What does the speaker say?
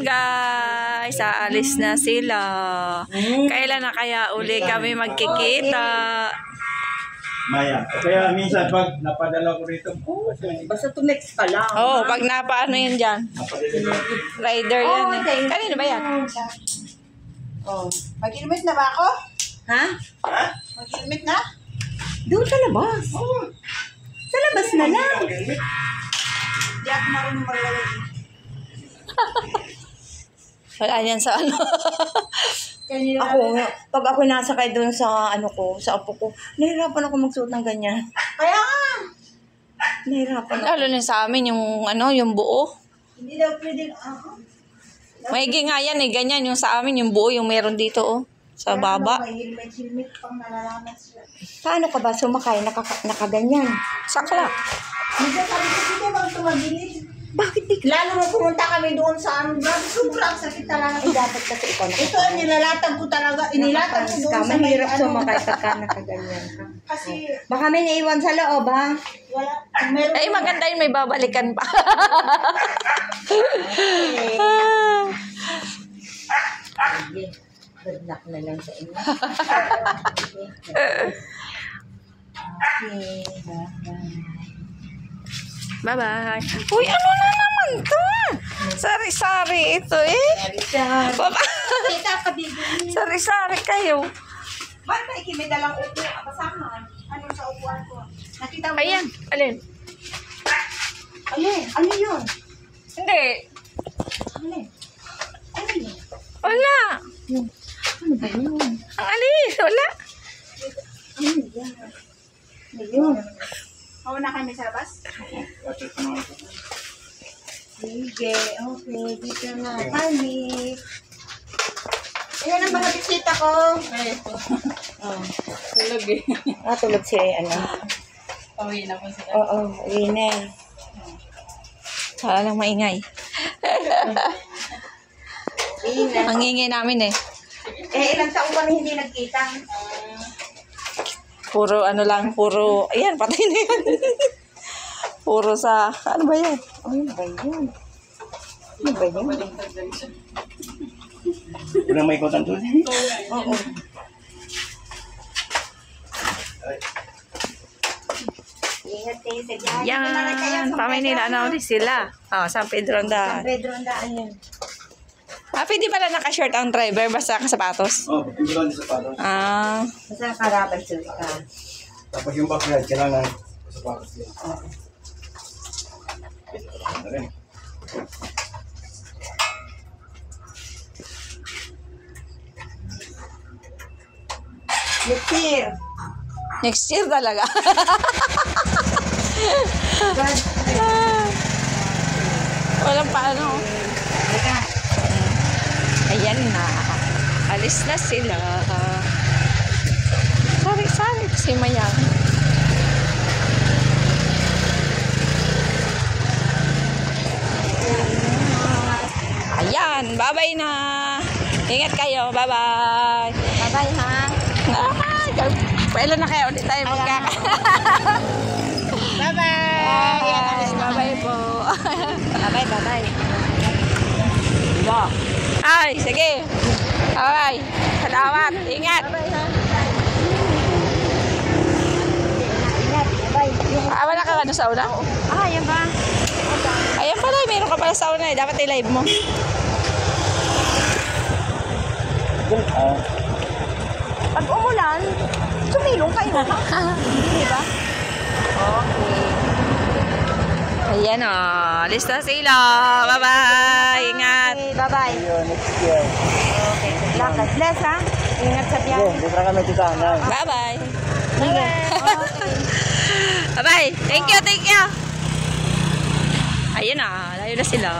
guys, aalis na sila. Kailan na kaya uli kami magkikita? Maya. Kaya minsan pag napadala ko rito, Basta to next pa lang. Oo, pag napaano yan dyan. Rider yan eh. Kanina ba yan? Oh. Mag-ilmit na ba ako? Ha? Mag-ilmit na? Doon sa labas. Sa labas na lang. Hindi ako marunong maglalagay. Wala yan sa ano. Ako nga, pag ako nasakay doon sa ano ko, sa apo ko, nahirapan ako magsuot ng ganyan. Kaya nga! Nahirapan ako. Lalo na sa amin yung ano, yung buo. Hindi daw pwede, Maigi nga yan eh, ganyan yung sa amin, yung buo, yung meron dito oh. Sa baba. May helmet pang nalalaman sila. Paano ka ba sumakay? Nakaganyan. Sakla. Hindi ka rin kasi ito bang tumagilid. Bakit di? Lalo mo pumunta kami doon sa ano, grabe, sobrang sakit talaga. Dapat kasi ikaw nakakaganyan. Ito, nilalatag ko talaga. Inilatag ko doon sa may ano. Sumakay pagka nakaganyan ka. Kasi, baka may naiwan sa loob, ha? Wala. Meron Ay, maganda yun, may babalikan pa. Good luck na lang sa inyo. Bye-bye. Uy, ano na naman to? Sari-sari ito eh. Sari-sari kayo. Bakit may kimidalang upo? Kasama. Ano sa upuan ko? Nakita mo? Ayan, alin? Alin? Ano yun? Hindi. Alin? Ano yun? Wala. Ano ba yun? Ang alis, wala. Ano yun? Ano yun? Oo na kami sa labas? Sige, okay. Dito na kami. Ayan ang mga bisita ko. Tulog eh. Tulog si ano. Pauwi na po sila. Oo, uwi na. Wala lang maingay. Uwi na. Ang ingay namin eh. Ilang taon ba hindi nagkita? Puro ano lang, puro, ayan, patay na yan. Puro sa, ano ba yan? Ano ba yun? Ano ba yun? unang may ikutan doon. Oo. Ingat kayo sa biyahe. Yan, Pamanila, ano ulit sila. San Pedro ang San daan. Pedro ang daan yun. Pwede pala naka-shirt ang driver, basta kasapatos. Hindi lang sa patos. Basta karaban suit ka. Tapos yung backyard, kailangan sa patos din. Ano rin? Next year. Next year talaga. Walang paano. Ayan na. Alis na sila. Sari-sari si Mayang. Ayan. Bye-bye na. Ingat kayo. Bye-bye. Bye-bye ha. Kailan na kaya ulit tayo magkaka? Bye-bye. Bye-bye po. Bye-bye. Wow. Ay, sige. Bye. Salamat. Ingat. Ingat. Bye. Wala ka ano sa una? Yan ba? Ayan pala, meron ka pala sa una eh. Dapat i-live mo. Pag umulan, sumilong kayo. Di ba? Okay. Ayan o. Alis na sila. Bye-bye. Ingat. Okay, bye-bye. Next year. Okay. God bless ha. Ingat sa biyahe. Dito na kami titanan. Bye-bye. Okay. Bye-bye. Thank you, thank you. Ayan na. Layo na sila.